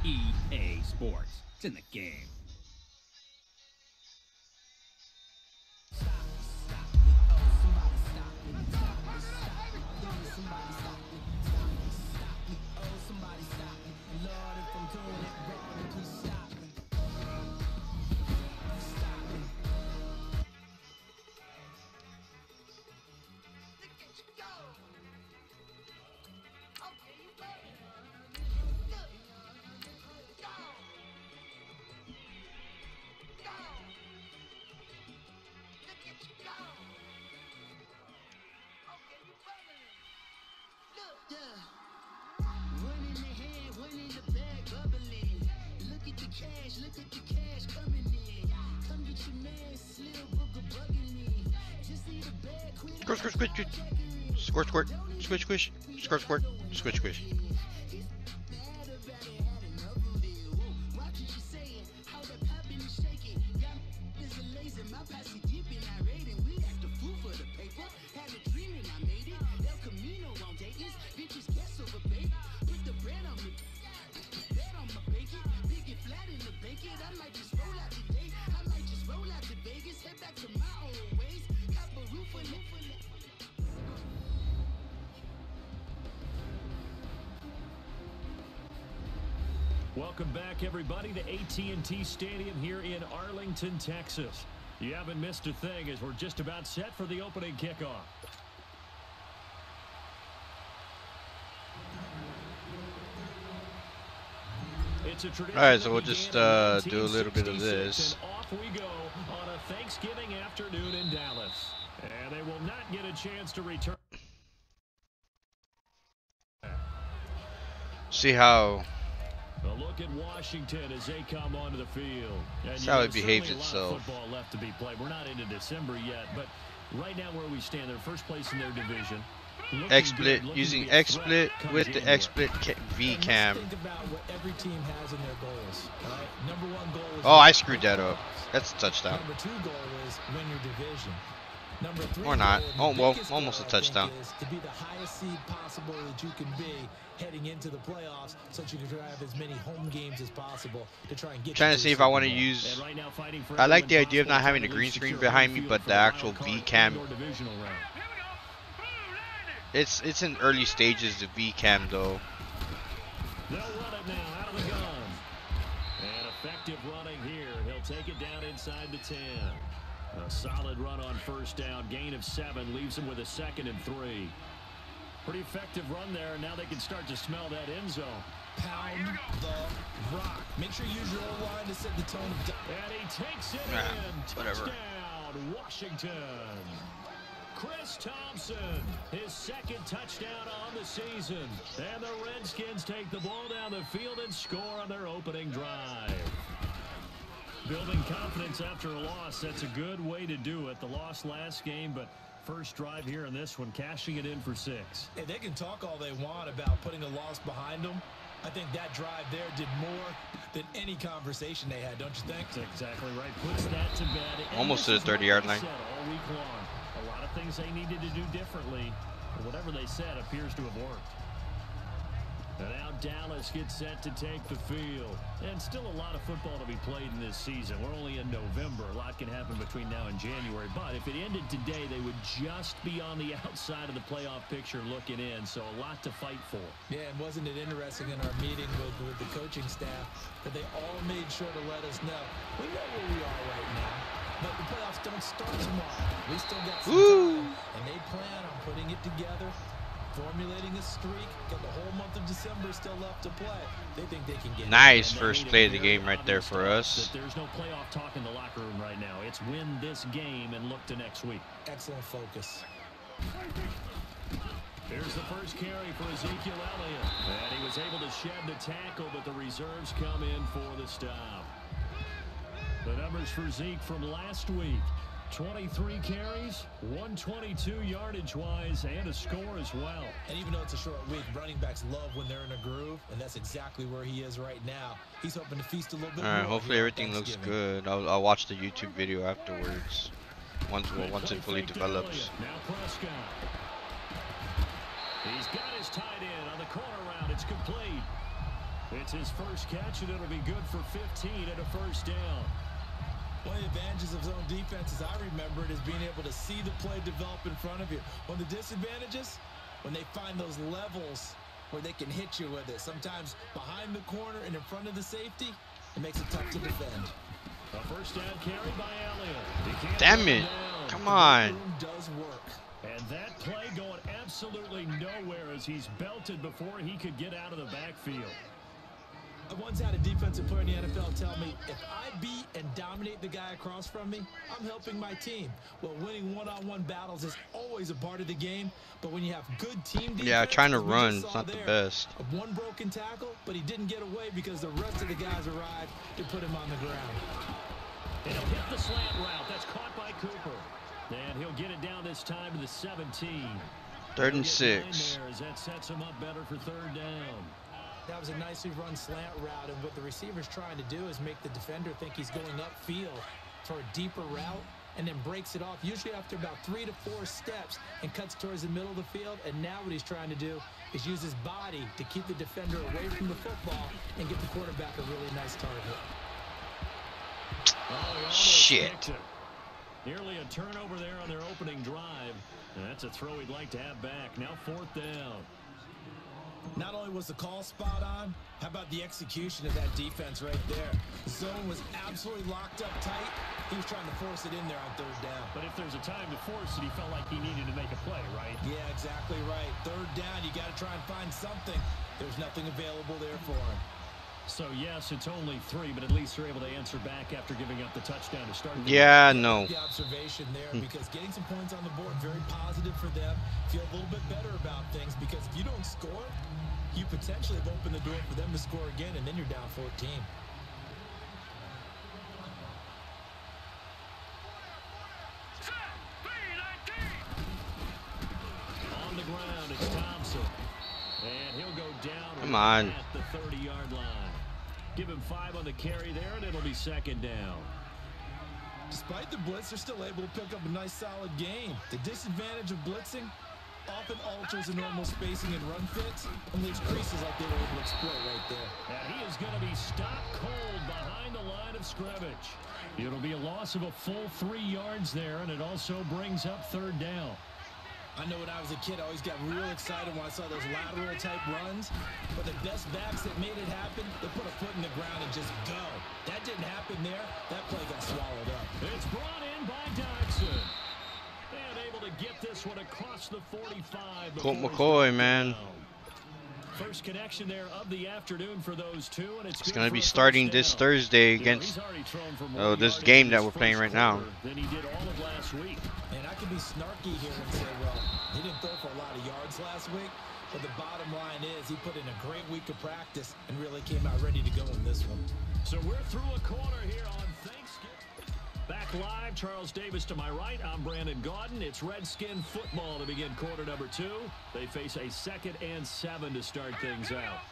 EA Sports. It's in the game. Squirt, squirt, squish, squish, squirt, squirt, squish, squish. Welcome back, everybody, to AT&T Stadium here in Arlington, Texas. You haven't missed a thing as we're just about set for the opening kickoff. All right, so we'll just do a little bit of this. And off we go on a Thanksgiving afternoon in Dallas. And they will not get a chance to return. See how... A look at Washington as they come onto the field. That's how it behaves itself. Football left to be played. We're not into December yet, but right now where we stand, they're first place in their division. XSplit, using XSplit with the XSplit vcam. Think about what every team has in their goals. Right? Number one goal is I screwed that up. That's a touchdown. Number two goal is win your division. Number three or not. goal, Oh well, almost a touchdown. Is to be the highest seed possible that you can be heading into the playoffs, so that you can drive as many home games as possible to try and get. Trying to see if I want to use. I like the idea of not having a green screen behind me, but the actual vcam. It's in early stages of vcam though. They'll run it now out of the gun. And effective running here. He'll take it down inside the 10. A solid run on first down. Gain of 7 leaves him with a 2nd and 3. Pretty effective run there. Now they can start to smell that end zone. Pound the rock. Make sure you use your own line to set the tone. And he takes it in. Whatever. Touchdown, Washington. Chris Thompson, his 2nd touchdown on the season. And the Redskins take the ball down the field and score on their opening drive. Building confidence after a loss, that's a good way to do it. The loss last game, but first drive here in this one, cashing it in for 6. Hey, they can talk all they want about putting a loss behind them. I think that drive there did more than any conversation they had, don't you think? That's exactly right. Puts that to bed. Almost to the 30-yard line. All week long. A lot of things they needed to do differently. But whatever they said appears to have worked. And now Dallas gets set to take the field. And still a lot of football to be played in this season. We're only in November. A lot can happen between now and January. But if it ended today, they would just be on the outside of the playoff picture looking in. So a lot to fight for. Yeah, and wasn't it interesting in our meeting with the coaching staff that they all made sure to let us know, we know where we are right now, but the playoffs don't start tomorrow. We still got some time, and they plan on putting it together, formulating a streak, got the whole month of December still left to play. They think they can get nice first play of the game right there for us. There's no playoff talk in the locker room right now. It's win this game and look to next week. Excellent focus. Here's the first carry for Ezekiel Elliott. And he was able to shed the tackle, but the reserves come in for the stop. The numbers for Zeke from last week. 23 carries, 122 yardage-wise, and a score as well. And even though it's a short week, running backs love when they're in a groove, and that's exactly where he is right now. He's hoping to feast a little bit more. All right, hopefully everything looks good. I'll watch the YouTube video afterwards, once it fully develops. Now Prescott. He's got his tight end on the corner route. It's complete. It's his first catch, and it'll be good for 15 and a first down. One of the advantages of zone defense, as I remember it, is being able to see the play develop in front of you. One of the disadvantages, when they find those levels where they can hit you with it. Sometimes behind the corner and in front of the safety, it makes it tough to defend. A first down carry by Elliott. Damn it. Come on. Does work. And that play going absolutely nowhere as he's belted before he could get out of the backfield. I once had a defensive player in the NFL tell me, if I beat and dominate the guy across from me, I'm helping my team. Well, winning one-on-one battles is always a part of the game, but when you have good team defense, Yeah, trying to run is not the best. One broken tackle, but he didn't get away because the rest of the guys arrived to put him on the ground. And he'll hit the slant route. That's caught by Cooper. And he'll get it down this time to the 17. 3rd and 6. That sets him up better for 3rd down. That was a nicely run slant route, and what the receiver's trying to do is make the defender think he's going upfield for a deeper route, and then breaks it off, usually after about 3 to 4 steps, and cuts towards the middle of the field. And now what he's trying to do is use his body to keep the defender away from the football and get the quarterback a really nice target. Oh, shit. Nearly a turnover there on their opening drive. That's a throw he'd like to have back. Now 4th down. Not only was the call spot on, how about the execution of that defense right there? The zone was absolutely locked up tight. He was trying to force it in there on 3rd down. But if there's a time to force it, he felt like he needed to make a play, right? Yeah, exactly right. 3rd down, you got to try and find something. There's nothing available there for him. So, yes, it's only 3, but at least they're able to answer back after giving up the touchdown to start. Yeah, no. The observation there, because getting some points on the board, very positive for them. Feel a little bit better about things, because if you don't score, you potentially have opened the door for them to score again, and then you're down 14. On the ground, it's Thompson. And he'll go down at the 30-yard line. Give him 5 on the carry there, and it'll be 2nd down. Despite the blitz, they're still able to pick up a nice, solid gain. The disadvantage of blitzing often alters the normal spacing and run fits and leaves creases like they were able to exploit right there. And he is going to be stopped cold behind the line of scrimmage. It'll be a loss of a full 3 yards there, and it also brings up 3rd down. I know when I was a kid, I always got real excited when I saw those lateral-type runs. But the best backs that made it happen, they put a foot in the ground and just go. That didn't happen there. That play got swallowed up. It's brought in by Dodson. And able to get this one across the 45. Colt McCoy, man. First connection there of the afternoon for those two, and it's going to be starting this Thursday against this game that we're playing right now. Than he did all of last week. And I can be snarky here and say, well, he didn't throw for a lot of yards last week, but the bottom line is he put in a great week of practice and really came out ready to go in this one. So we're through a quarter here on Thanksgiving. Back live, Charles Davis to my right. I'm Brandon Gaudin. It's Redskin football to begin quarter number 2. They face a 2nd and 7 to start things out.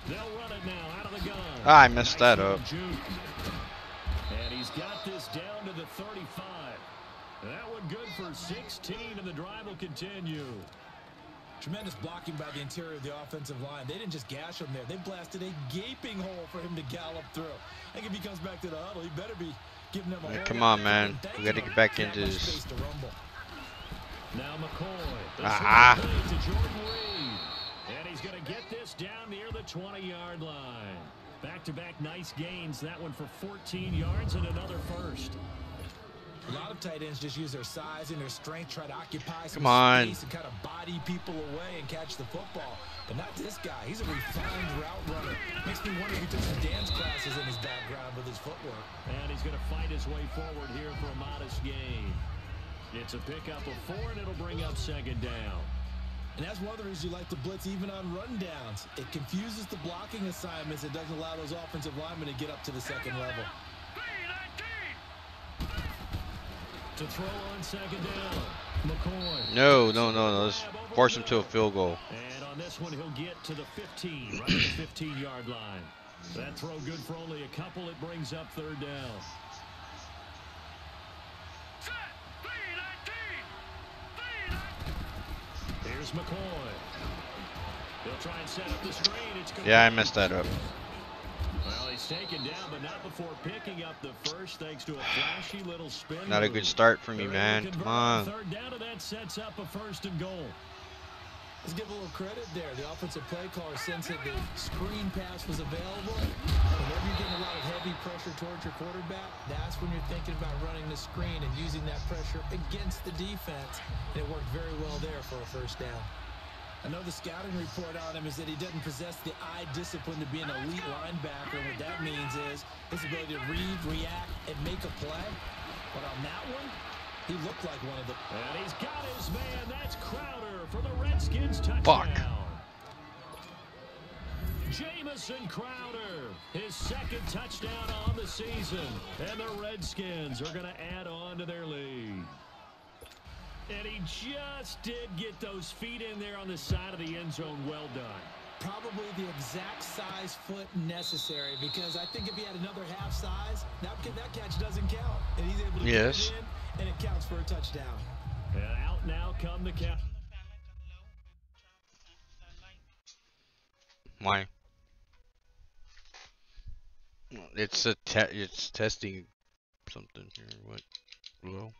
They'll run it now out of the gun. I messed that up. And he's got this down to the 35. That one good for 16, and the drive will continue. Tremendous blocking by the interior of the offensive line. They didn't just gash him there. They blasted a gaping hole for him to gallop through. I think if he comes back to the huddle, he better be giving them a come on, man. We got to get back into this. Now McCoy. To Jordan Reed. And he's going to get this down near the 20-yard line. Back-to-back nice gains. That one for 14 yards and another first. A lot of tight ends just use their size and their strength, try to occupy some space and kind of body people away and catch the football. But not this guy. He's a refined route runner. Makes me wonder if he took some dance classes in his background with his footwork. And he's going to fight his way forward here for a modest gain. It's a pickup of 4, and it'll bring up 2nd down. And that's one of the reasons you like to blitz even on rundowns. It confuses the blocking assignments. It doesn't allow those offensive linemen to get up to the 2nd level. To throw on 2nd down, McCoy. No. Let's force him to a field goal. And on this one, he'll get to the 15, right at the 15-yard line. That throw good for only a couple. It brings up 3rd down. Here's McCoy. He'll try and set up the screen. It's Yeah, I messed that up. Well, he's taken down, but not before picking up the first, thanks to a flashy little spin. Not a good start for me, man. Come on. Third down, and that sets up a 1st and goal. Let's give a little credit there. The offensive play caller sensed that the screen pass was available. Whenever you're getting a lot of heavy pressure towards your quarterback, that's when you're thinking about running the screen and using that pressure against the defense. And it worked very well there for a 1st down. I know the scouting report on him is that he doesn't possess the eye discipline to be an elite linebacker. What that means is his ability to read, react, and make a play. But on that one, he looked like one of the... And he's got his man. That's Crowder for the Redskins touchdown. Fuck. Jamison Crowder, his 2nd touchdown on the season. And the Redskins are going to add on to their lead. And he just did get those feet in there on the side of the end zone. Well done. Probably the exact size foot necessary, because I think if he had another half size, that catch doesn't count. And he's able to get it in, and it counts for a touchdown. And out now come the count. Why? It's it's testing something here. What? Hello?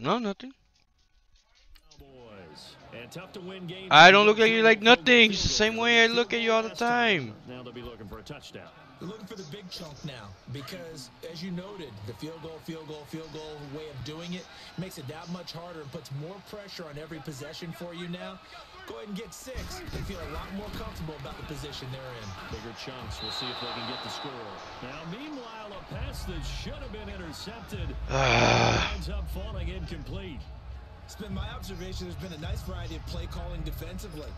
No, nothing. And tough to win games. I don't look at you like nothing. It's the same way I look at you all the time. Now they'll be looking for a touchdown. They're looking for the big chunk now, because, as you noted, the field goal way of doing it makes it that much harder and puts more pressure on every possession for you now. Go ahead and get 6 and feel a lot more comfortable about the position they're in. Bigger chunks. We'll see if they can get the score. Now, meanwhile, a pass that should have been intercepted ends up falling incomplete. It's been my observation there's been a nice variety of play calling defensively.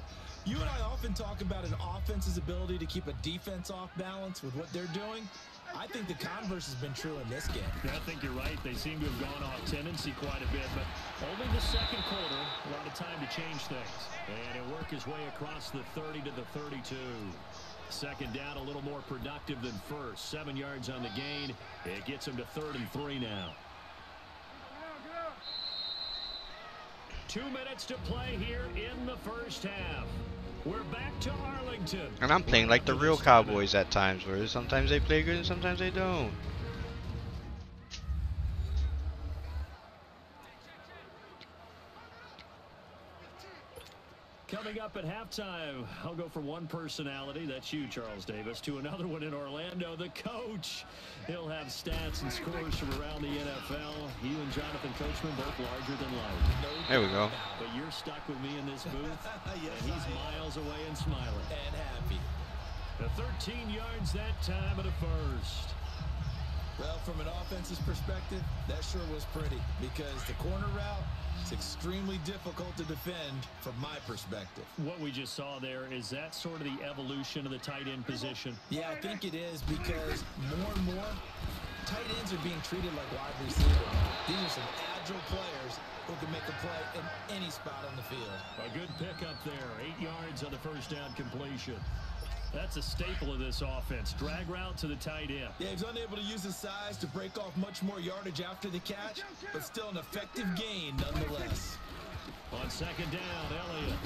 You and I often talk about an offense's ability to keep a defense off balance with what they're doing. I think the converse has been true in this game. Yeah, I think you're right. They seem to have gone off tendency quite a bit, but only the 2nd quarter, a lot of time to change things. And he'll work his way across the 30 to the 32. 2nd down, a little more productive than 1st. 7 yards on the gain. It gets him to 3rd and 3 now. 2 minutes to play here in the 1st half. We're back to Arlington. And I'm playing like the real Cowboys at times, where sometimes they play good and sometimes they don't. Coming up at halftime, I'll go from one personality, that's you, Charles Davis, to another one in Orlando, the coach. He'll have stats and scores from around the NFL. You and Jonathan Coachman both larger than life. There we go. But you're stuck with me in this booth, yes, and he's miles away and smiling. And happy. The 13 yards that time at a 1st. Well, from an offense's perspective, that sure was pretty, because the corner route, it's extremely difficult to defend from my perspective. What we just saw there, is that sort of the evolution of the tight end position? Yeah, I think it is, because more and more, tight ends are being treated like wide receivers. These are some agile players who can make a play in any spot on the field. A good pickup there, 8 yards on the 1st down completion. That's a staple of this offense. Drag route to the tight end. Yeah, he's unable to use his size to break off much more yardage after the catch, but still an effective gain nonetheless. On 2nd down, Elliott.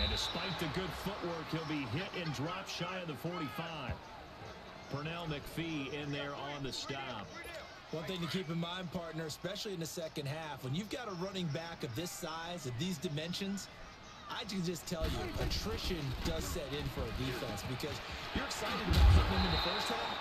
And despite the good footwork, he'll be hit and dropped shy of the 45. Pernell McPhee in there on the stop. One thing to keep in mind, partner, especially in the 2nd half, when you've got a running back of this size, of these dimensions, I can just tell you, attrition does set in for a defense, because you're excited about hitting him in the 1st half,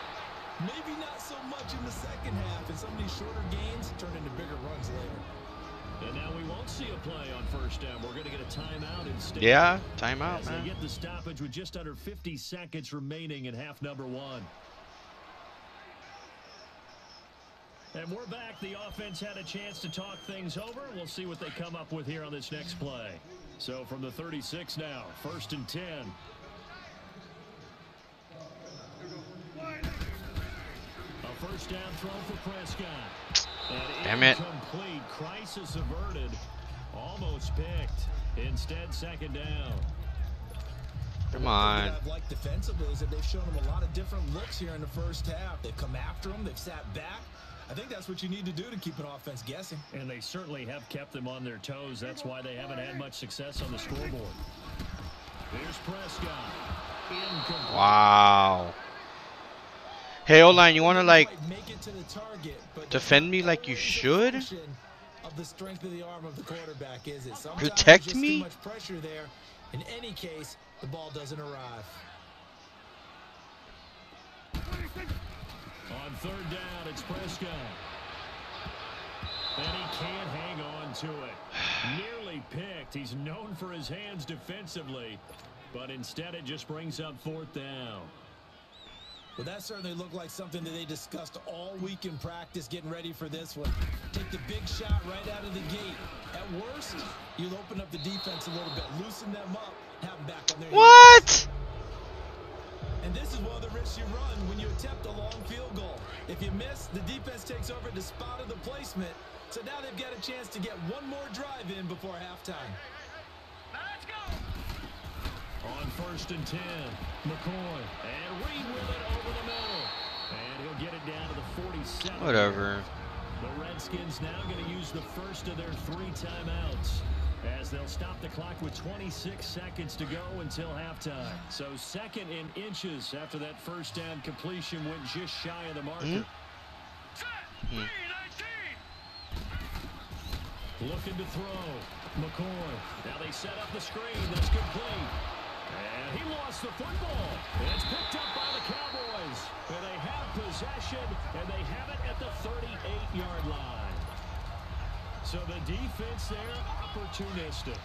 maybe not so much in the 2nd half, and some of these shorter gains turn into bigger runs later. And now we won't see a play on 1st down. We're going to get a timeout instead. Yeah, timeout, man. They get the stoppage with just under 50 seconds remaining in half number 1. And we're back. The offense had a chance to talk things over. We'll see what they come up with here on this next play. So from the 36 now, 1st and 10. A 1st down throw for Prescott. Damn it. Incomplete. Crisis averted. Almost picked. Instead, 2nd down. Come on. What I've liked defensively is that they've shown them a lot of different looks here in the first half. They've come after them. They've sat back. I think that's what you need to do to keep an offense guessing. And they certainly have kept them on their toes. That's why they haven't had much success on the scoreboard. Here's Prescott. Incomplete. Wow. Hey, O-line, you want to, like, make it to the target, but defend me like you should? Of the strength of the arm of the quarterback, is it? Sometimes Protect just me? Too much pressure there. In any case, the ball doesn't arrive. On third down, it's Prescott. And he can't hang on to it. Nearly picked. He's known for his hands defensively, but instead it just brings up fourth down. Well, that certainly looked like something that they discussed all week in practice, getting ready for this one. Take the big shot right out of the gate. At worst, you'll open up the defense a little bit, loosen them up, have them back on their What? And this is one of the risks you run when you attempt a long field goal. If you miss, the defense takes over the spot of the placement. So now they've got a chance to get one more drive in before halftime. Let's go. On first and 10, McCoy. And Reed with it over the middle. And he'll get it down to the 47. Whatever. The Redskins now going to use the first of their 3 timeouts, as they'll stop the clock with 26 seconds to go until halftime. So second in inches after that first down completion went just shy of the marker. Looking to throw. McCoy. Now they set up the screen. That's complete. And he lost the football. And it's picked up by the Cowboys. And they have possession, and they have it at the 38-yard line. So the defense there, opportunistic.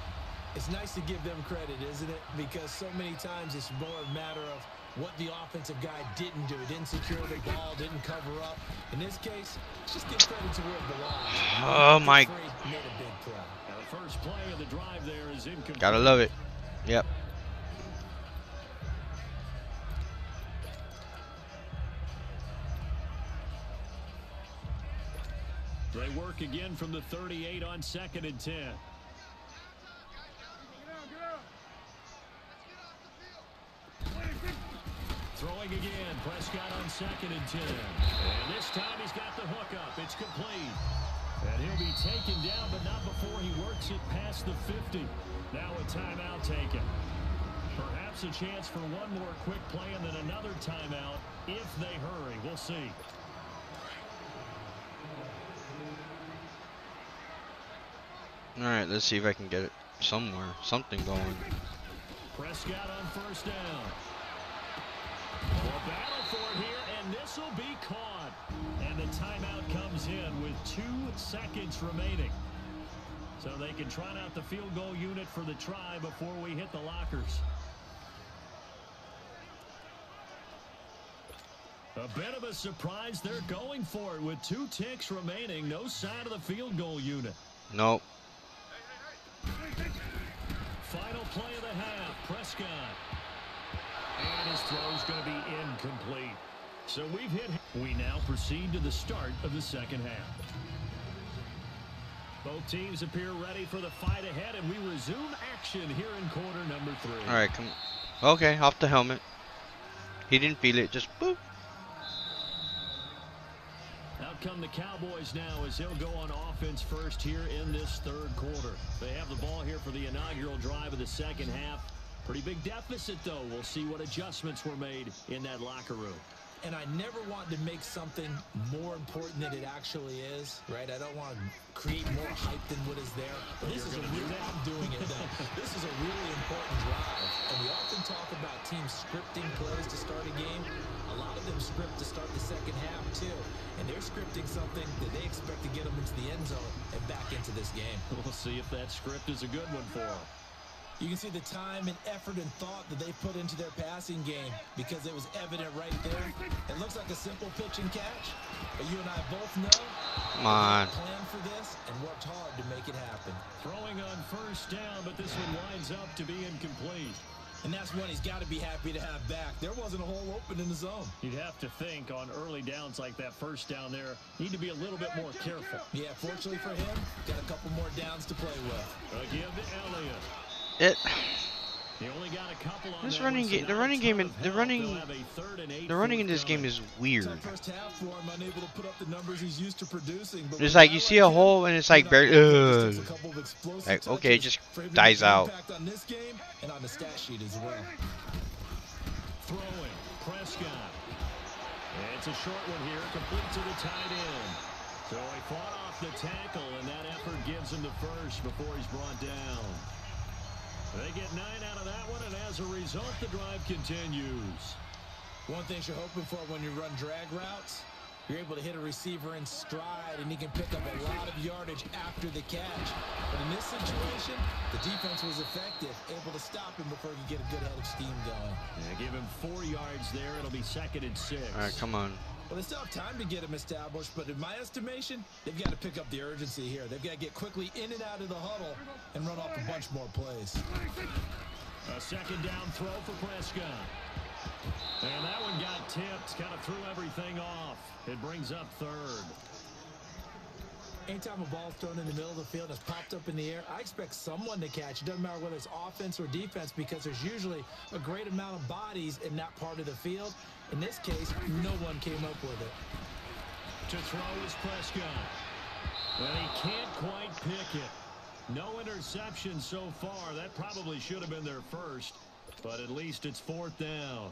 It's nice to give them credit, isn't it? Because so many times it's more a matter of what the offensive guy didn't do. Didn't secure the ball, didn't cover up. In this case, just give credit to where it belongs. Oh, my. Made a big play. Now the first play of the drive there is incomplete. Gotta love it. Yep. They work again from the 38 on second and 10. Throwing again, Prescott on second and 10. And this time he's got the hook up. It's complete. And he'll be taken down, but not before he works it past the 50. Now a timeout taken. Perhaps a chance for one more quick play and then another timeout if they hurry. We'll see. Alright, let's see if I can get it somewhere. Something going. Prescott on first down. A battle for it here, and this will be caught. And the timeout comes in with 2 seconds remaining. So they can trot out the field goal unit for the try before we hit the lockers. A bit of a surprise. They're going for it with 2 ticks remaining. No sign of the field goal unit. Nope. Final play of the half, Prescott. And his throw's going to be incomplete. So we now proceed to the start of the second half. Both teams appear ready for the fight ahead, and we resume action here in quarter number 3. All right, come. Okay, off the helmet. He didn't feel it. Just boop. Out come the Cowboys now as they'll go on offense first here in this third quarter. They have the ball here for the inaugural drive of the second half. Pretty big deficit, though. We'll see what adjustments were made in that locker room. And I never want to make something more important than it actually is, right? I don't want to create more hype than what is there. But this is a really, I'm doing it though. This is a really important drive. And we often talk about teams scripting plays to start a game. A lot of them script to start the second half too. And they're scripting something that they expect to get them into the end zone and back into this game. We'll see if that script is a good one for them. You can see the time and effort and thought that they put into their passing game because it was evident right there. It looks like a simple pitch and catch, but you and I both know Come on. they planned for this and worked hard to make it happen. Throwing on first down, but this one winds up to be incomplete. And that's one he's got to be happy to have back. There wasn't a hole open in the zone. You'd have to think on early downs like that first down there, need to be a little bit more careful. Yeah, fortunately for him, got a couple more downs to play with. Again to Elliott. He only got a couple on This that running one, game, so the not running a game, ton of the help. running, They'll have a 3rd and 8 the running in this forthcoming. game is weird. Tough first half for him, unable to put up the numbers he's used to producing. But It's with like a you guy see a him, hole and it's you're like not barely. gonna just takes a couple of explosive Like okay, it touches just for him to dies make an out. impact on this game and on the stat sheet as well. Throwing, Prescott. It's a short one here, complete to the tight end. So he fought off the tackle, and that effort gives him the first before he's brought down. They get 9 out of that one, and as a result, the drive continues. One thing you're hoping for when you run drag routes, you're able to hit a receiver in stride, and he can pick up a lot of yardage after the catch. But in this situation, the defense was effective, able to stop him before he could get a good head of steam going. Yeah, give him 4 yards there. It'll be 2nd and 6. All right, come on. Well, they still have time to get him established, but in my estimation, they've got to pick up the urgency here. They've got to get quickly in and out of the huddle and run off a bunch more plays. A 2nd down throw for Prescott. And that one got tipped, kind of threw everything off. It brings up 3rd. Anytime a ball's thrown in the middle of the field and it's popped up in the air, I expect someone to catch. It doesn't matter whether it's offense or defense because there's usually a great amount of bodies in that part of the field. In this case, no one came up with it. To throw is Prescott. And he can't quite pick it. No interception so far. That probably should have been their first, but at least it's 4th down.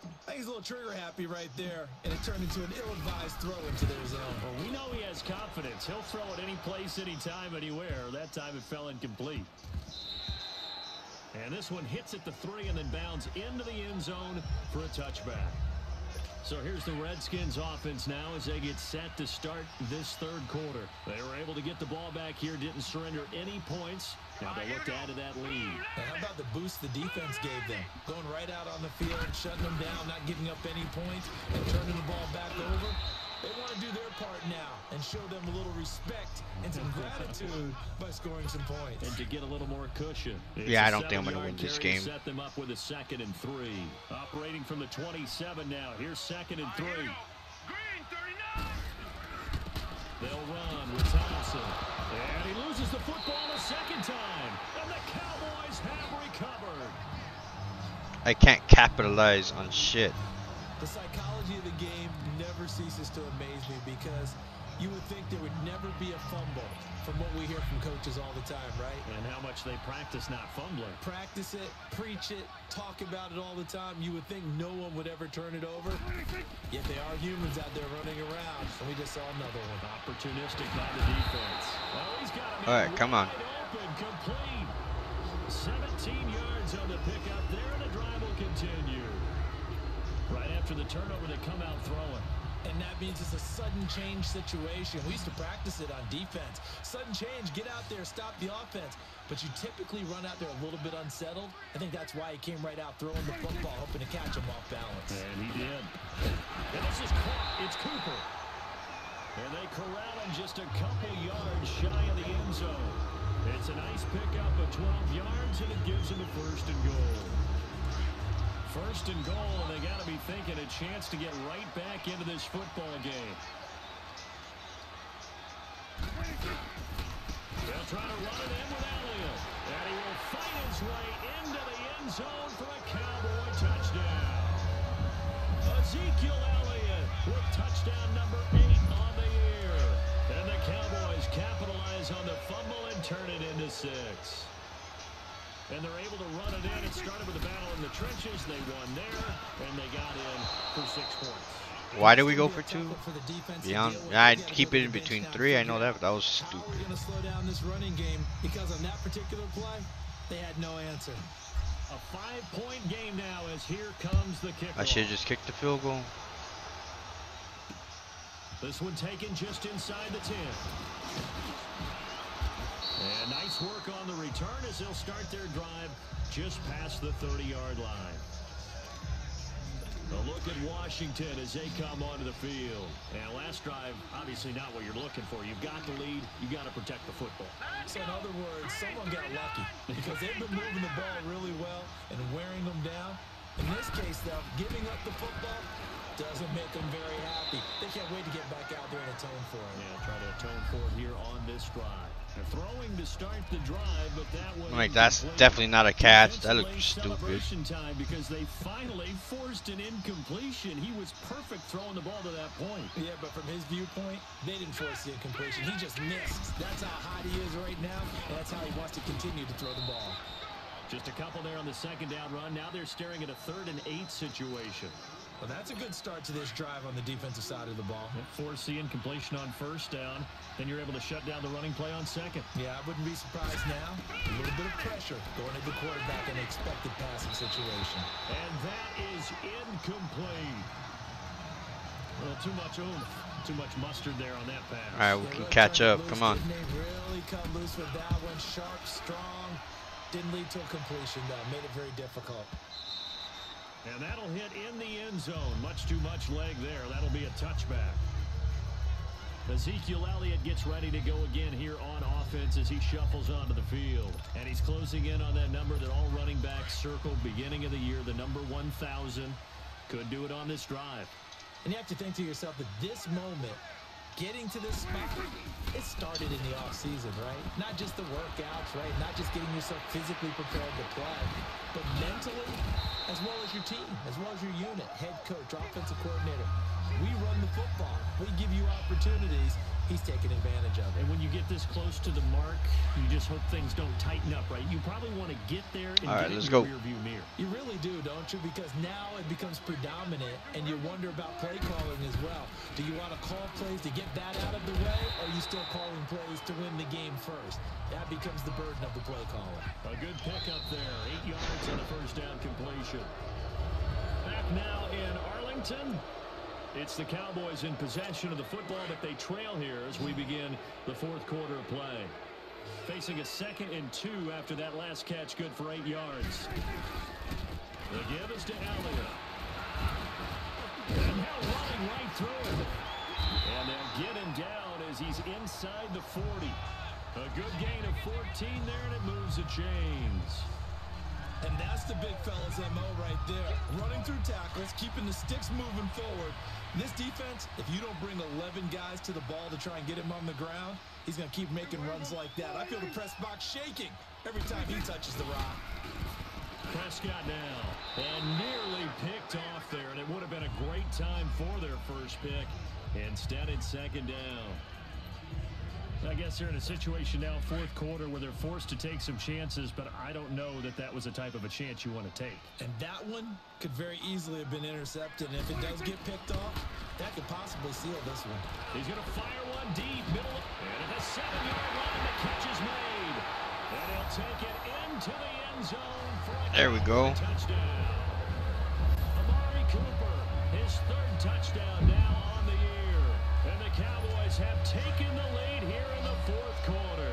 I think he's a little trigger happy right there, and it turned into an ill-advised throw into their zone. Well, we know he has confidence. He'll throw it any place, anytime, anywhere. That time it fell incomplete. And this one hits at the 3 and then bounds into the end zone for a touchback. So here's the Redskins offense now as they get set to start this 3rd quarter. They were able to get the ball back here, didn't surrender any points. Now they look to add to that lead. And how about the boost the defense gave them? Going right out on the field, shutting them down, not giving up any points, and turning the ball back over. They want to do their part now and show them a little respect and some gratitude by scoring some points. And to get a little more cushion. Yeah, I don't think I'm going to win this game. Set them up with a 2nd and 3. Operating from the 27 now. Here's 2nd and 3. They'll run with Thompson. And he loses the football a 2nd time. And the Cowboys have recovered. I can't capitalize on shit. The psychology of the game never ceases to amaze me because you would think there would never be a fumble from what we hear from coaches all the time, right? And how much they practice not fumbling. Practice it, preach it, talk about it all the time. You would think no one would ever turn it over. Yet they are humans out there running around, and we just saw another one. Opportunistic by the defense. Oh, he's got him. All right, come on. Open, complete. 17 yards on the pickup there, and the drive will continue. Right after the turnover, they come out throwing. And that means it's a sudden change situation. We used to practice it on defense. Sudden change, get out there, stop the offense. But you typically run out there a little bit unsettled. I think that's why he came right out throwing the football, hoping to catch him off balance. And he did. And this is caught. It's Cooper. And they corral him just a couple yards shy of the end zone. It's a nice pickup of 12 yards, and it gives him a 1st and goal. 1st and goal, and they got to be thinking a chance to get right back into this football game. They'll try to run it in with Elliott. And he will fight his way into the end zone for a Cowboy touchdown. Ezekiel Elliott with touchdown number 8 on the year. And the Cowboys capitalize on the fumble and turn it into 6. And they're able to run it in. It started with a battle in the trenches. They won there, and they got in for 6 points. Why did we go for 2? Beyond, I'd keep it in between 3. I know that, but that was stupid. How are we going to slow down this running game? Because on that particular play, they had no answer. A 5-point game now as here comes the kickoff. I should have just kicked the field goal. This one taken just inside the 10. And nice work on the return as they'll start their drive just past the 30-yard line. A look at Washington as they come onto the field. And last drive, obviously not what you're looking for. You've got the lead. You've got to protect the football. So in other words, someone got lucky because they've been moving the ball really well and wearing them down. In this case, though, giving up the football doesn't make them very happy. They can't wait to get back out there and atone for it. Yeah, try to atone for it here on this drive. They're throwing to start the drive, but that was Like, that's definitely not a catch. That looks stupid. Time because they finally forced an incompletion. He was perfect throwing the ball to that point. Yeah, but from his viewpoint, they didn't force the incompletion. He just missed. That's how hot he is right now, and that's how he wants to continue to throw the ball. Just a couple there on the second down run. Now they're staring at a 3rd and 8 situation. Well, that's a good start to this drive on the defensive side of the ball. Force the incompletion on 1st down. Then you're able to shut down the running play on 2nd. Yeah, I wouldn't be surprised now. A little bit of pressure going at the quarterback in an expected passing situation. And that is incomplete. Well, too much oomph. Too much mustard there on that pass. All right, we can catch up. Come on. They really cut loose with that one. Sharp, strong. Didn't lead to a completion, though. Made it very difficult. And that'll hit in the end zone. Much too much leg there. That'll be a touchback. Ezekiel Elliott gets ready to go again here on offense as he shuffles onto the field. And he's closing in on that number that all running backs circled beginning of the year, the number 1,000. Could do it on this drive. And you have to think to yourself that this moment, getting to this spot, it started in the offseason, right? Not just the workouts, right? Not just getting yourself physically prepared to play, but mentally, as well as your team, as well as your unit, head coach, offensive coordinator. We run the football. We give you opportunities. He's taking advantage of it. And when you get this close to the mark, you just hope things don't tighten up, right? You probably want to get there and get in the rearview mirror. You really do, don't you? Because now it becomes predominant, and you wonder about play calling as well. Do you want to call plays to get that out of the way, or are you still calling plays to win the game first? That becomes the burden of the play caller. A good pickup there. 8 yards on the 1st down completion. Back now in Arlington. It's the Cowboys in possession of the football, but they trail here as we begin the 4th quarter of play. Facing a 2nd and 2 after that last catch, good for 8 yards. The give is to Elliott. And now running right through it. And they'll get him down as he's inside the 40. A good gain of 14 there, and it moves the chains. And that's the big fella's MO right there. Running through tackles, keeping the sticks moving forward. This defense, if you don't bring 11 guys to the ball to try and get him on the ground, he's going to keep making runs like that. I feel the press box shaking every time he touches the rock. Prescott now, and nearly picked off there, and it would have been a great time for their first pick. Instead, it's 2nd down. I guess they're in a situation now, 4th quarter, where they're forced to take some chances, but I don't know that that was the type of a chance you want to take. And that one could very easily have been intercepted, and if it does get picked off, that could possibly seal this one. He's going to fire one deep, middle, and at the 7-yard line, the catch is made. And he'll take it into the end zone for a there we go. Touchdown. Amari Cooper, his 3rd touchdown now on the year. And the Cowboys have taken the lead here in the 4th quarter.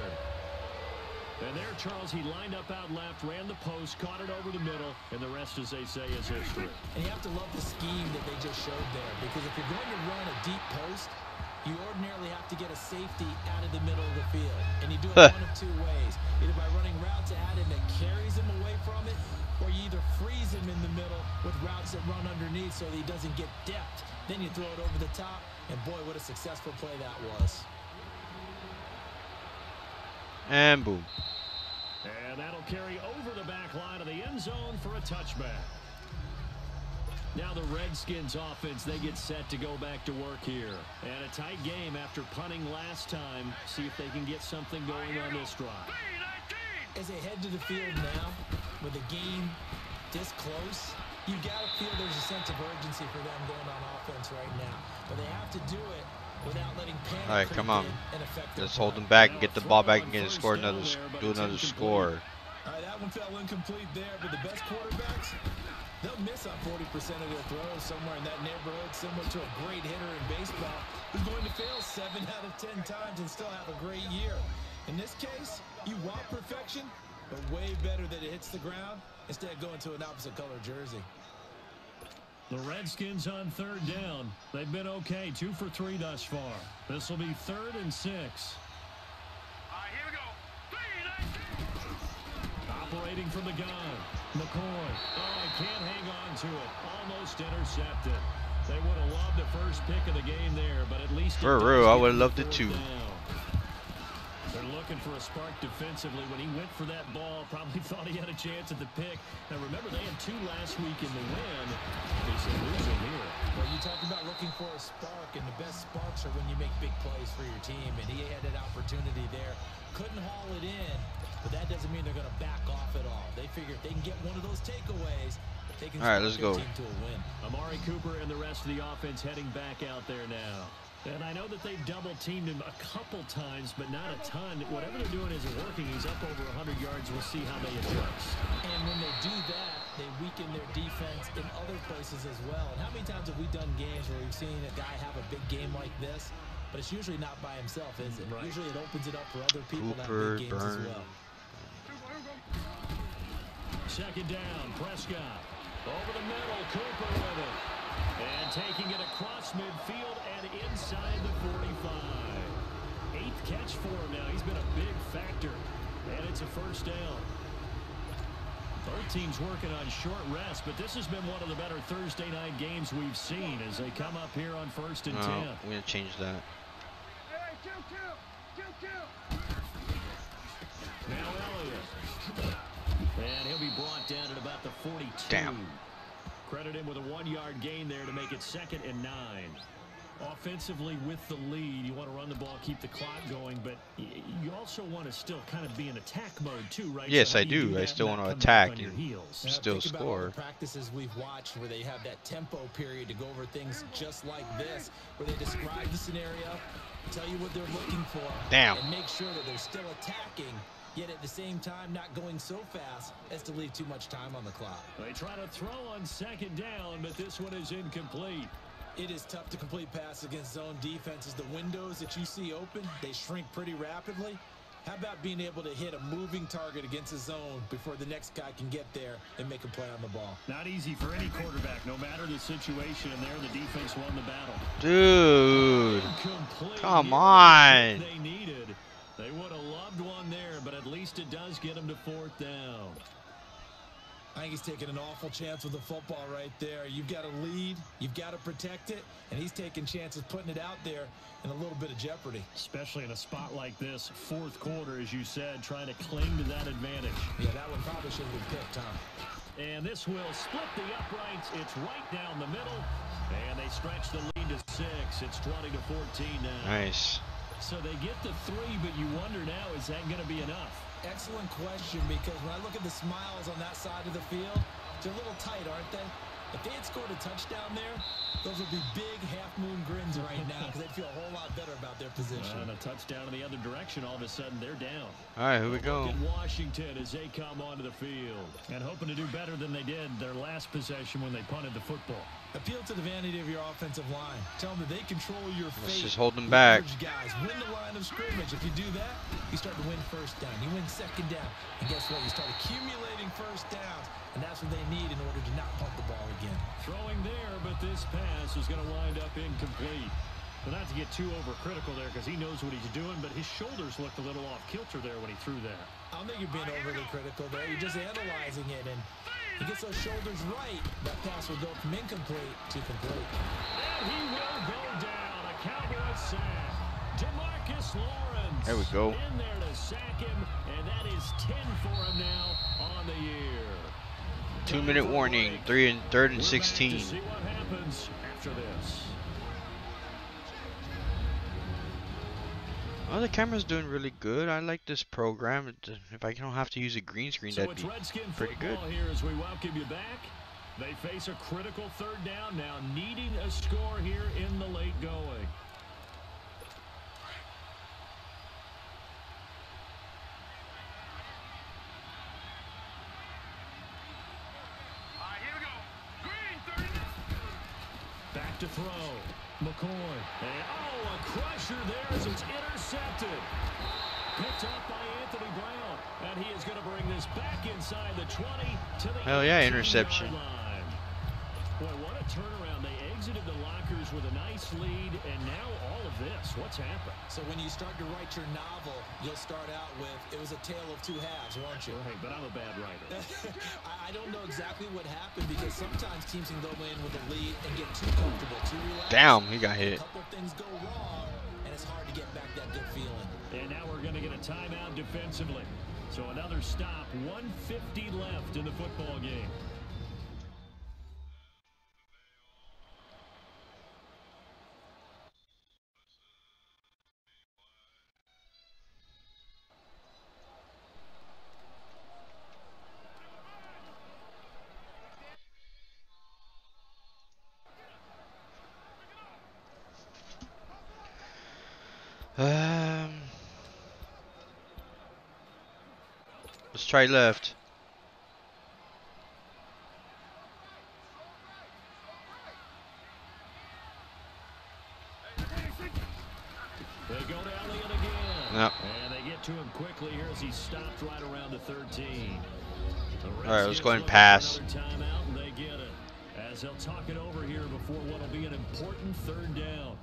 And there, Charles, he lined up out left, ran the post, caught it over the middle, and the rest, as they say, is history. And you have to love the scheme that they just showed there, because if you're going to run a deep post, you ordinarily have to get a safety out of the middle of the field. And you do it one of 2 ways. Either by running routes at him that carries him away from it, or you either freeze him in the middle with routes that run underneath so that he doesn't get depth. Then you throw it over the top, and boy, what a successful play that was. And boom. And that'll carry over the back line of the end zone for a touchback. Now the Redskins offense, they get set to go back to work here. And a tight game after punting last time. See if they can get something going on this drive. As they head to the field now, with the game this close, you got to feel there's a sense of urgency for them going on offense right now. But they have to do it without letting panic. All right, come on. Let's hold them back and get the ball back and get a score, do another score. All right, that one fell incomplete there, but the best quarterbacks, they'll miss on 40% of their throws somewhere in that neighborhood, similar to a great hitter in baseball who's going to fail 7 out of 10 times and still have a great year. In this case, you want perfection, but way better that it hits the ground instead of going to an opposite color jersey. The Redskins on 3rd down. They've been okay, 2 for 3 thus far. This will be 3rd and 6. All right, here we go. 3, 19. Operating from the gun. McCoy. Oh, can't hang on to it. Almost intercepted. They would have loved the first pick of the game there, but at least For real, I would have loved it too. They're looking for a spark defensively. When he went for that ball, probably thought he had a chance at the pick. Now remember, they had 2 last week in the win. They said losing here. Well, you talk about looking for a spark, and the best sparks are when you make big plays for your team, and he had an opportunity there. Couldn't haul it in, but that doesn't mean they're going to back off at all. They figure if they can get one of those takeaways, they can all right, let's go. Team to a win. Amari Cooper and the rest of the offense heading back out there now. And I know that they've double-teamed him a couple times, but not a ton. Whatever they're doing isn't working. He's up over 100 yards. We'll see how they adjust. And when they do that, they weaken their defense in other places as well. And how many times have we done games where we've seen a guy have a big game like this, but it's usually not by himself, is it? Right. Usually it opens it up for other people Cooper, to have big games as well. Second down, Prescott. Over the middle, Cooper with it. And taking it across midfield and inside the 45. 8th catch for him now. He's been a big factor. And it's a first down. Both teams working on short rest, but this has been one of the better Thursday night games we've seen as they come up here on 1st and 10. We're going to change that. Hey, kill. Now Elliott. And he'll be brought down at about the 42. Damn. Credit him with a 1-yard gain there to make it 2nd and 9. Offensively with the lead, you want to run the ball, keep the clock going, but you also want to still kind of be in attack mode too, right? Yes, so I do. I still want to attack and still think about all score. the practices we've watched where they have that tempo period to go over things just like this, where they describe the scenario, tell you what they're looking for, Damn. and make sure that they're still attacking, yet at the same time not going so fast as to leave too much time on the clock. They try to throw on 2nd down, but this one is incomplete. It is tough to complete pass against zone defenses. The windows that you see open, they shrink pretty rapidly. How about being able to hit a moving target against a zone before the next guy can get there and make a play on the ball? Not easy for any quarterback, no matter the situation, and there the defense won the battle. Dude, Incomplete. come on. They needed. They would have loved one there, but at least it does get them to 4th down. I think he's taking an awful chance with the football right there. You've got to lead, you've got to protect it, and he's taking chances putting it out there in a little bit of jeopardy. Especially in a spot like this, 4th quarter, as you said, trying to cling to that advantage. Yeah, that one probably should have been picked, huh? And this will split the uprights. It's right down the middle, and they stretch the lead to 6. It's 20 to 14 now. Nice. So they get the 3, but you wonder now, is that going to be enough? Excellent question, because when I look at the smiles on that side of the field, they're a little tight, aren't they? If they had scored a touchdown there, those would be big half-moon grins right now because they'd feel a whole lot better about their position. And a touchdown in the other direction, all of a sudden they're down. All right, here we go. In Washington as they come onto the field and hoping to do better than they did their last possession when they punted the football. Appeal to the vanity of your offensive line. Tell them that they control your fate. Let's just hold them back. Guys, win the line of scrimmage. If you do that, you start to win 1st down. You win 2nd down. And guess what? You start accumulating 1st downs. And that's what they need in order to not punt the ball again. Throwing there, but this pass is going to wind up incomplete. But not to get too overcritical there because he knows what he's doing, but his shoulders looked a little off kilter there when he threw that. I don't think you're being overly critical there. You're just analyzing it, and he gets those shoulders right. That pass will go from incomplete to complete. And he will go down. A Cowboy sack. DeMarcus Lawrence. There we go. In there to sack him, and that is 10 for him now on the year. 2-minute warning. 3rd and 16. See what happens after this. Oh, the camera's doing really good. I like this program. If I don't have to use a green screen, that'd be pretty good. Here as we welcome you back. They face a critical 3rd down now, needing a score here in the late going. Here we go. Green, 30. Back to throw. McCoy. And, oh, a crusher there as it's intercepted. Picked up by Anthony Brown. And he is going to bring this back inside the 20 to the Hell yeah, interception. line. Boy, what a turnaround. They exited exited the lockers with a nice lead, and now all of this. What's happened? So when you start to write your novel, you'll start out with, it was a tale of two halves, won't you? Right, but I'm a bad writer. I don't know exactly what happened, because sometimes teams can go in with a lead and get too comfortable, too relaxed. Damn, he got hit. A couple things go wrong, and it's hard to get back that good feeling. And now we're going to get a timeout defensively. So another stop, 1:50 left in the football game. Let's try left. They go to Elliott again. Yep. And they get to him quickly here as he stopped right around the 13. All right, let's go ahead and pass. Timeout, and they get it. As they'll talk it over here before what'll be an important third down.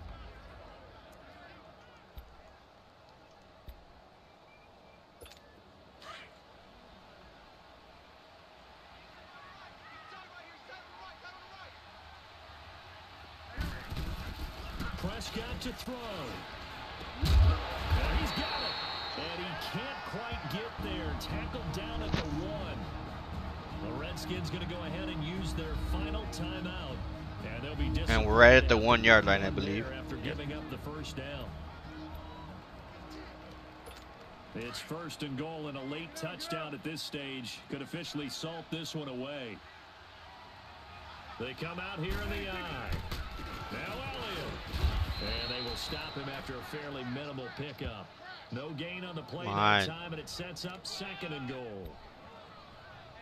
Prescott to throw. And he's got it. And he can't quite get there. Tackled down at the 1. The Redskins going to go ahead and use their final timeout. And they'll be And we're right at the 1 yard line, I believe. After giving up the first down. It's 1st and goal, and a late touchdown at this stage could officially salt this one away. They come out here in the eye. Now Elliott. And they will stop him after a fairly minimal pickup. No gain on the play that time, and it sets up 2nd and goal.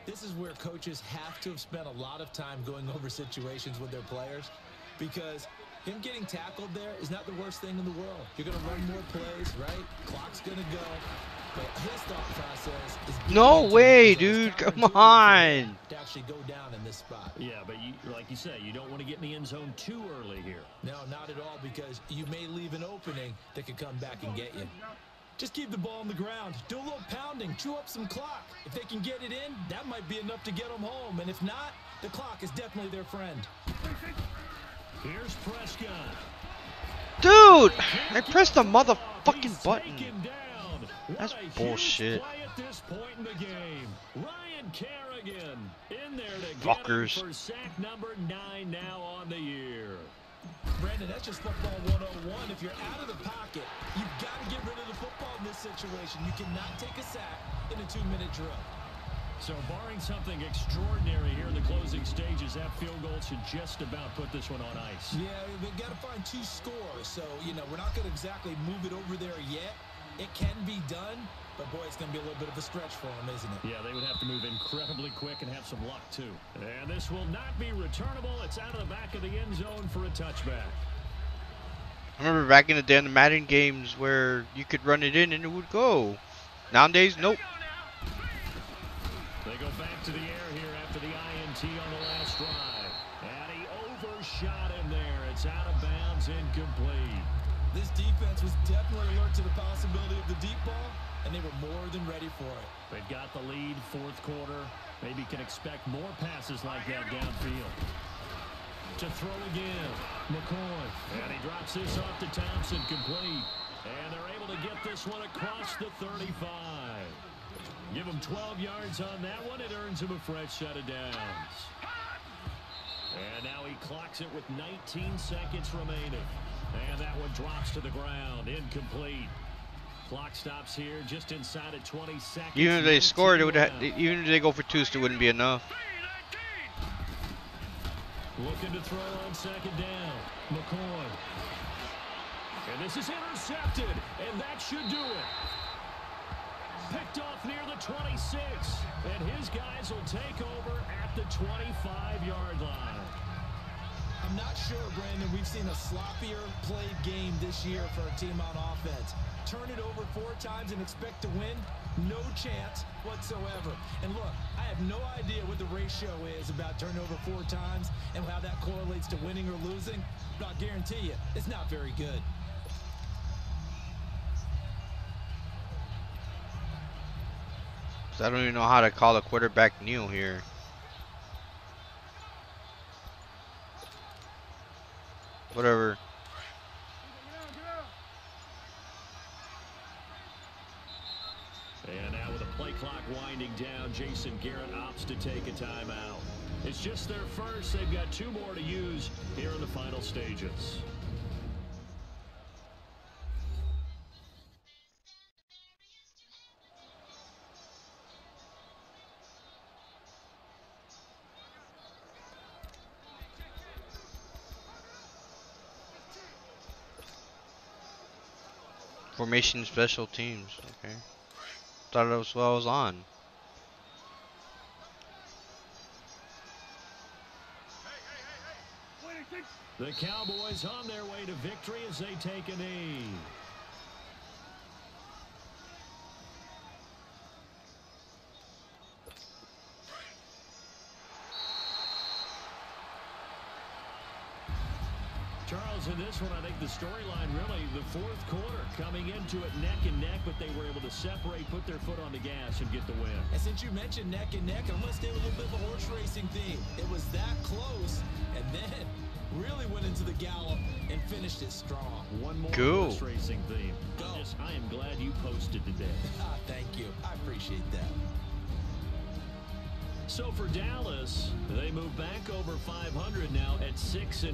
This is where coaches have to have spent a lot of time going over situations with their players, because him getting tackled there is not the worst thing in the world. You're going to run more plays, right? Clock's going to go. But his thought process is no way, dude. Come on. To actually go down in this spot. Yeah, but like you say, you don't want to get in the end zone too early here. No, not at all, because you may leave an opening that could come back and get you. Just keep the ball on the ground. Do a little pounding. Chew up some clock. If they can get it in, that might be enough to get them home. And if not, the clock is definitely their friend. Here's Prescott. Dude, I pressed the motherfucking button. That's bullshit. At this point in the game, Ryan Kerrigan in there to Fuckers. get him for sack number 9 now on the year. Brandon, that's just football 101. If you're out of the pocket, you've got to get rid of the football in this situation. You cannot take a sack in a 2-minute drill. So barring something extraordinary here in the closing stages, that field goal should just about put this one on ice. Yeah, we've got to find 2 scores. So, you know, we're not going to exactly move it over there yet. It can be done, but boy, it's going to be a little bit of a stretch for them, isn't it? Yeah, they would have to move incredibly quick and have some luck, too. And this will not be returnable. It's out of the back of the end zone for a touchback. I remember back in the day in the Madden games where you could run it in and it would go. Nowadays, nope. They go back to the air here after the INT on the last drive. And he overshot him there. It's out of bounds, incomplete. This defense was definitely alert to the possibility of the deep ball, and they were more than ready for it. They've got the lead, 4th quarter. Maybe can expect more passes like that downfield. To throw again, McCoy. And he drops this off to Thompson, complete. And they're able to get this one across the 35. Give him 12 yards on that one. It earns him a fresh set of downs. And now he clocks it with 19 seconds remaining. And that one drops to the ground. Incomplete. Clock stops here just inside of 20 seconds. Even if they scored, it would even if they go for 2, still wouldn't be enough. Looking to throw on 2nd down. McCoy. And this is intercepted. And that should do it. Picked off near the 26. And his guys will take over at the 25-yard line. I'm not sure, Brandon, we've seen a sloppier played game this year for our team on offense. Turn it over 4 times and expect to win. No chance whatsoever. And look, I have no idea what the ratio is about turnover 4 times and how that correlates to winning or losing, but I'll guarantee you, it's not very good. I don't even know how to call a quarterback kneel here. Whatever. And now with the play clock winding down, Jason Garrett opts to take a timeout. It's just their first. They've got 2 more to use here in the final stages. Formation special teams. Okay. Thought that was what I was on. The Cowboys on their way to victory as they take a knee. Charles, in this one, I think the storyline really, the 4th quarter, coming into it neck and neck, but they were able to separate, put their foot on the gas, and get the win. And since you mentioned neck and neck, I'm going to stay with a little bit of a horse racing theme. It was that close, and then really went into the gallop and finished it strong. One more Cool. horse racing theme. I am glad you posted today. Thank you. I appreciate that. So for Dallas, they move back over 500 now at 6-5.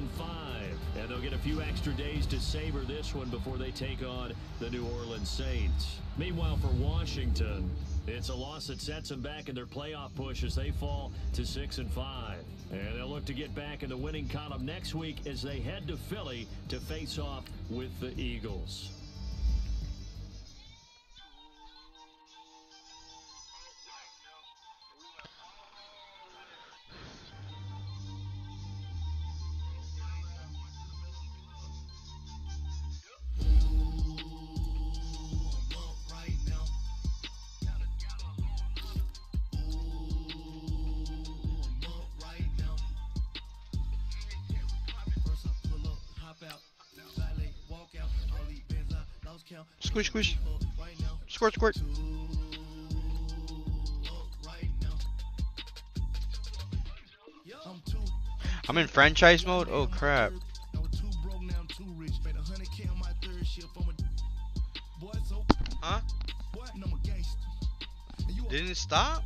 And they'll get a few extra days to savor this one before they take on the New Orleans Saints. Meanwhile, for Washington, it's a loss that sets them back in their playoff push as they fall to 6-5. And they'll look to get back in the winning column next week as they head to Philly to face off with the Eagles. Squish, squish. Squirt, squirt. I'm in franchise mode? Oh, crap. Huh? Didn't it stop?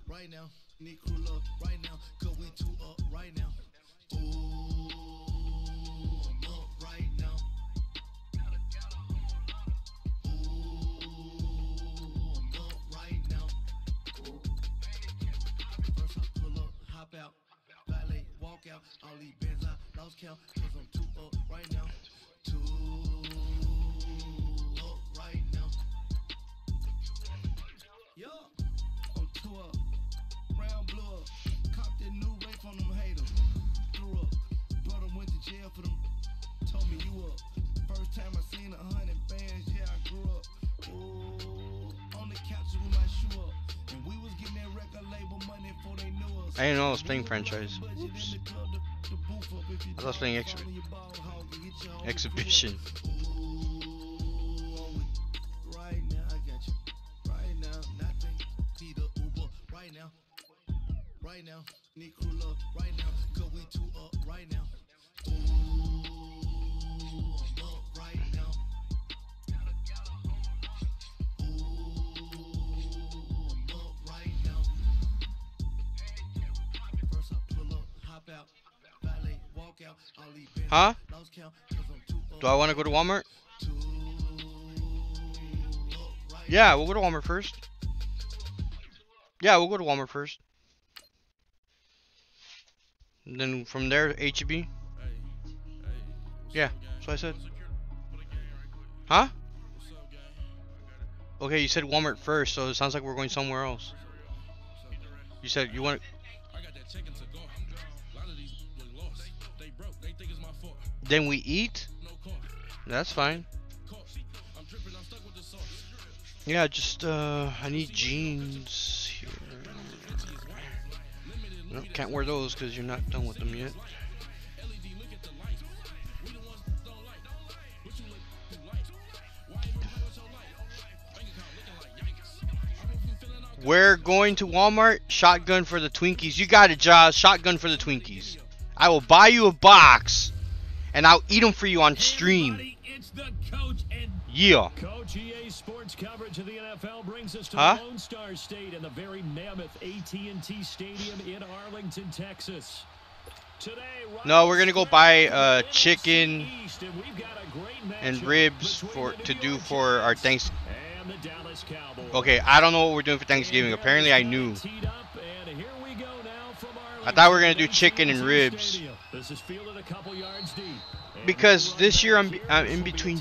Right now, need crew up right now, cause we 2 up right now. Ooh, I'm up right now. Ooh, I'm up right now. First I pull up, hop out, valet, walk out, all these bands I lost count, cause I'm 2 up right now. 2 up right now. Yo, I'm 2 up. Brown blood, cop that new rape on them haters. Threw up, brother went to jail for them. Told me you up. First time I seen 100 bands, yeah, I grew up. Ooh, on the couch with my shoe up. And we was getting that record label money before they knew us. I didn't know I was playing franchise. Oops. I thought I was playing exhibition. Right now, I got you. Right now, nothing. Peter Uber, right now. Right now, need crew up right now, cause we 2 up right now. Ooh, I'm up right now. Ooh, I'm up right now. First I pull up, hop out, valet, walk out, all these bands, Huh? lost count, cause I'm 2 up. Do I want to go to Walmart? 2 up right Yeah, we'll go to Walmart first. Yeah, we'll go to Walmart first. And then from there, HEB. Yeah, so what I said. Huh? Okay, you said Walmart first, so it sounds like we're going somewhere else. You said you want. Then we eat. That's fine. Yeah, just I need jeans here. No, can't wear those because you're not done with them yet. We're going to Walmart. Shotgun for the Twinkies. You got it, Jaws. Shotgun for the Twinkies. I will buy you a box, and I'll eat them for you on stream. It's the coach and Yeah. Coach EA Sports coverage of the NFL brings us to Huh? Lone Star State and the very mammoth AT&T Stadium in Arlington, Texas. Today, No, we're gonna go buy chicken East, and we've got a great and matchup ribs between to the do New for York our Giants Thanks. and the Dallas Cowboys. Okay, I don't know what we're doing for Thanksgiving. Apparently, I knew. Teed up, and here we go now from I thought we were gonna Arlington, do chicken and AT&T ribs. Stadium. This is fielded a couple yards deep. Because this year I'm in between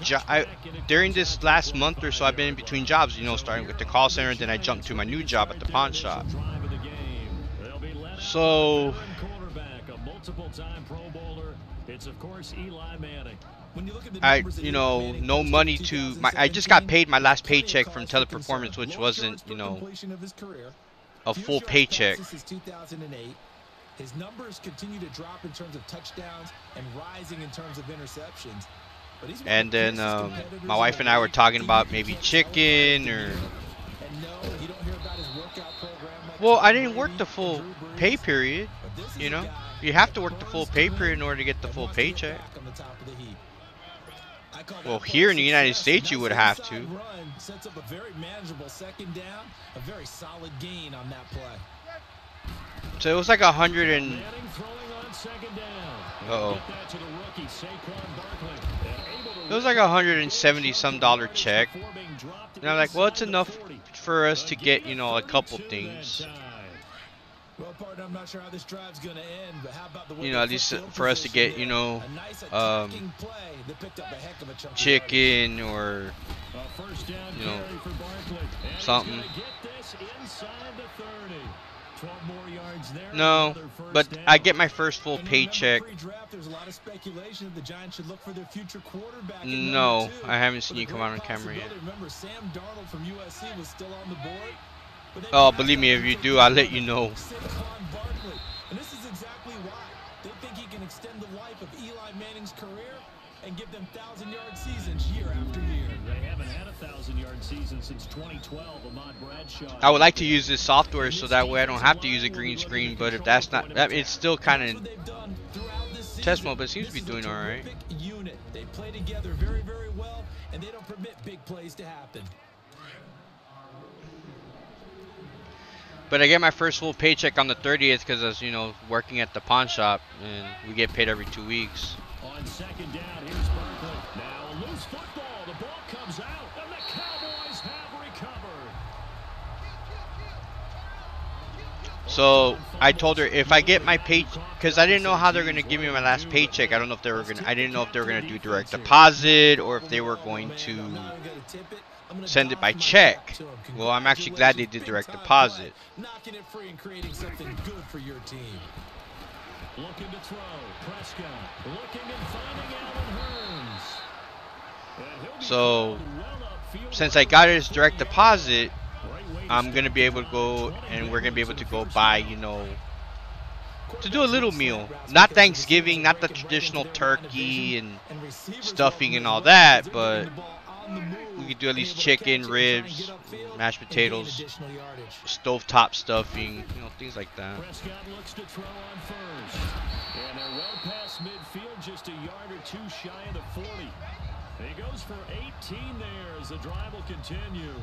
during this last month or so I've been in between jobs, you know, starting with the call center, and then I jumped to my new job at the pawn shop. So it's of course Eli Manning. When you look at the I, numbers that you Eli know, Manning no posted money in to I just got paid my last paycheck from 2017, Teleperformance, which wasn't, you know, completion of his career. a Fewest full yards paycheck. passes since 2008. His numbers continue to drop in terms of touchdowns and rising in terms of interceptions. But he's one of And the then fiercest competitors my in wife the and I were league. talking Team about you maybe can't chicken celebrate or. the year. And no, you don't hear about his workout program like Well, I Tom didn't work Brady the and full Drew Brees. pay period. But this is You a know, guy you have to that work the full burns pay to period win in order to get the and full wants to get paycheck. back on the top of the heap. I call Well, that play here a in the United success. States, you Nice would have inside to. run sets up a very manageable second down, a very solid gain on that play. So it was like 100 and. Manning throwing on second down. Uh-oh. Get that to the rookie, Saquon Barkley. And able to It was like $170 some check. before being dropped And I'm like, well, it's inside the enough 40. for us to get, Gain you of know, a couple 32 things. that time. Well, partner, I'm not sure how this drive's going to end, but how about the way You know, they at least flipped field for us to position get, you there? know, A nice attacking play that picked up a heck of a chunk of yardage. chicken or A first down you know, carry for Barkley. And he's something. gonna get this inside the 30. 12 more yards there. No, Another first but down. I get my first full And remember, paycheck. pre-draft, there's a lot of speculation that the Giants should look for their future quarterback. at No, number 2. I haven't seen With you a come great out on camera yet. possibility. Remember, Sam Darnold from USC was still on the board. But they Oh, passed believe me, on if him you to do, I'll let you know. Saquon Barkley. And this is exactly why. They think he can extend the life of Eli Manning's career and give them 1,000-yard seasons year after year. They haven't had a 1,000-yard season since 2012. Ahmad Bradshaw. I would like to use this software so that way I don't have to use a green screen, but if that's not, it's still kind That's of what they've done throughout this season. test mode, but it seems to be This is doing a all right. terrific unit. They play together very, very well, and they don't permit big plays to happen. But I get my first full paycheck on the 30th because I was, you know, working at the pawn shop, and we get paid every 2 weeks. On second down, here's Barkley. Now a loose football. The ball comes out, and the Cowboys have recovered. So I told her if I get my pay, because I didn't know how they're gonna give me my last paycheck. I don't know if they were gonna. I didn't know if they were gonna do direct deposit or if they were going to send it by check. Well, I'm actually glad they did direct deposit. Knocking it free and creating something good for your team. Looking to throw. Prescott looking and finding Allen Hurns. And he'll be So thrown well upfield. since I got it as direct deposit, I'm gonna be able to go, and we're gonna be able to go buy, you know, to do a little meal. Not Thanksgiving, not the traditional turkey and stuffing and all that, but we could do at least chicken, ribs, mashed potatoes, stovetop stuffing, you know, things like that. Prescott looks to throw on first. And they're well past midfield, just a yard or two shy of the 40. He goes for 18 there as the drive will continue.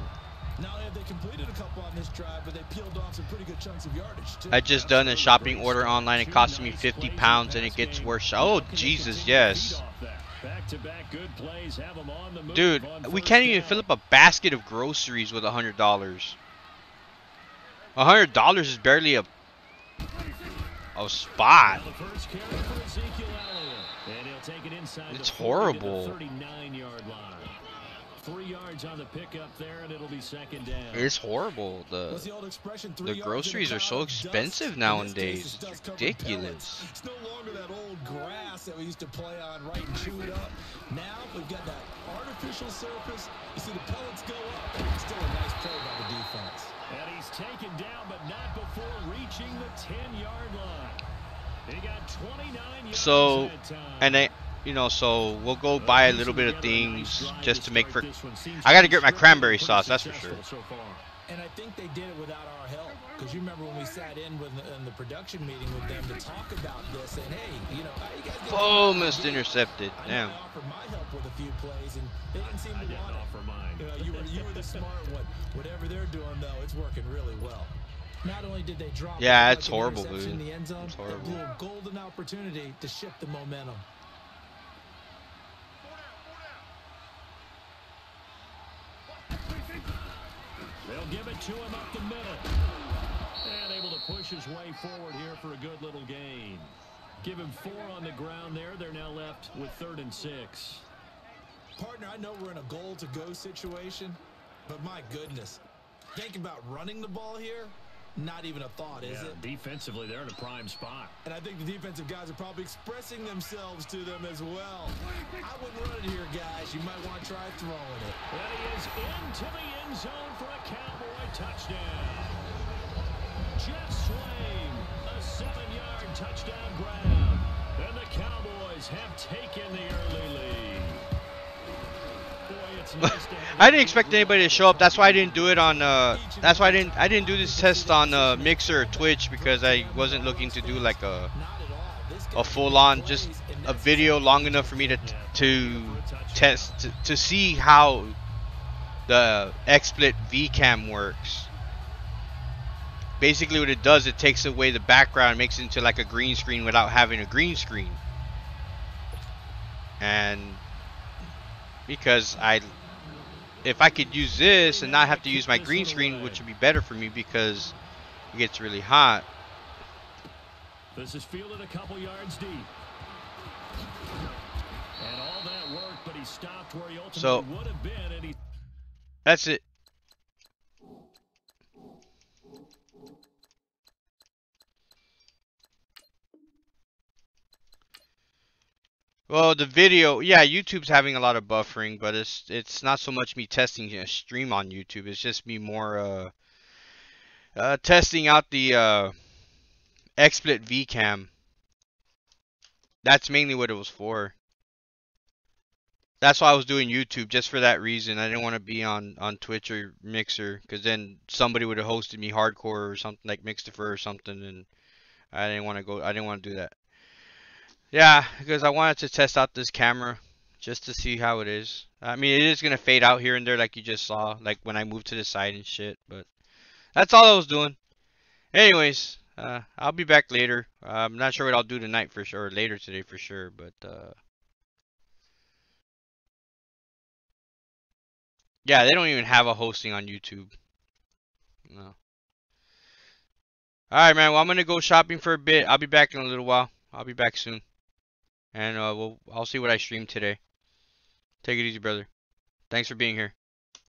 Now they completed a couple on this drive, but they peeled off some pretty good chunks of yardage too. I just done a shopping order online. It costed me 50 pounds, and it gets worse. Oh, Jesus, yes. Back-to-back good plays have him on the move. Dude, On we first can't even down. fill up a basket of groceries with $100. $100 is barely a spot. Now the first carry for Ezekiel Elliott. And he'll take it inside It's the 40 horrible. to the 39-yard line. 3 yards on the pickup there, and it'll be second down. It's horrible. What's the old expression? 3 The yards in a groceries are cloud so of dust. expensive In nowadays. this case, it's It's dust-covered ridiculous. pellets. It's no longer that old grass that we used to play on, right, and chew it up. Now we've got that artificial surface. You see the pellets go up, and it's still a nice play by the defense. And he's taken down, but not before reaching the 10-yard line. He got 29 yards So, that time. and they, you know, so we'll go buy a little bit of things just to make for. I gotta get my cranberry sauce, that's for sure. And I think they did it without our help. Because you remember when we sat in the production meeting with them to talk about this, and hey, you know, how you guys get Almost intercepted. Damn. I offered my help with a few plays, and they didn't seem to I didn't want it. offer mine. You know, you were the smart one. Whatever they're doing, though, it's working really well. Not only did they drop, Yeah, but it's an horrible, interception in dude. the end zone, It's they horrible. blew a golden opportunity to shift the momentum. They'll give it to him up the middle. And able to push his way forward here for a good little gain. Give him 4 on the ground there. They're now left with 3rd and 6. Partner, I know we're in a goal-to-go situation, but my goodness. Thinking about running the ball here, not even a thought, is it? Defensively, they're in a prime spot. And I think the defensive guys are probably expressing themselves to them as well. I wouldn't run it here, guys. You might want to try throwing it. And he is into the end zone for a Cowboy touchdown. Jeff Swain, a 7-yard touchdown grab. And the Cowboys have taken the early lead. Boy, it's nice to have I didn't expect anybody to show up. That's why I didn't do it on. That's why I didn't do this test on Mixer or Twitch, because I wasn't looking to do like a full-on, just a video long enough for me to test to see how the XSplit vcam works. Basically, what it does, it takes away the background and makes it into like a green screen without having a green screen. And because if I could use this and not have to use my green screen, which would be better for me because it gets really hot. This is fielded a couple yards deep. And all that work, but he stopped where he ultimately would have been, and he... That's it. Well, the video, yeah, YouTube's having a lot of buffering, but it's not so much me testing a stream on YouTube. It's just me more testing out the XSplit vcam. That's mainly what it was for. That's why I was doing YouTube, just for that reason. I didn't want to be on Twitch or Mixer, because then somebody would have hosted me hardcore or something like Mixtifer or something, and I didn't want to go. I didn't want to do that. Yeah, because I wanted to test out this camera just to see how it is. I mean, it is going to fade out here and there like you just saw, like when I moved to the side and shit, but that's all I was doing. Anyways, I'll be back later. I'm not sure what I'll do tonight for sure, or later today for sure, but yeah, they don't even have a hosting on YouTube. No. Alright, man, well, I'm going to go shopping for a bit. I'll be back in a little while. I'll be back soon. And I'll see what I stream today. Take it easy, brother. Thanks for being here.